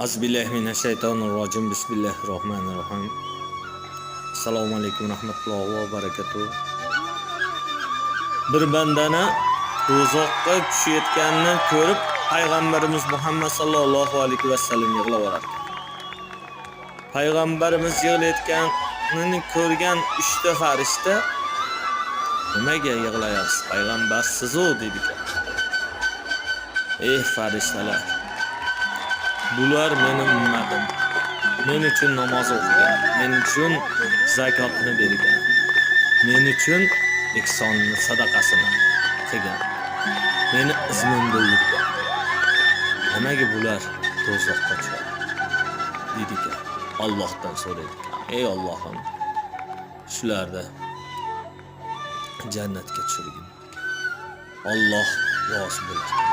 Azbillahimineşşeytanirracim. Bismillahirrahmanirrahim. Assalomu alaykum rahmatullohi va barakatuh. Bir bandani do'zaxga tushayotganini ko'rib, payg'ambarimiz Muhammad sallallohu alayhi va sallam yig'lab olar. Payg'ambarimiz yig'layotganini ko'rgan 3 ta farishta nimaga yig'layapsiz? Payg'ambarsiz-ku dedilar. Ey farishtalar, bular mening ummatim. Men uchun namoz o'qigan, men uchun zakotni bergan, men uchun ihsonni, sadaqasini qilgan, meni izmimda yurgan. Nimaga bular do'zaxga tushadi? dedik. Allohdan so'radik. Ey Allohim, shularni jannatga tushirgin. Alloh rozi bo'ladi.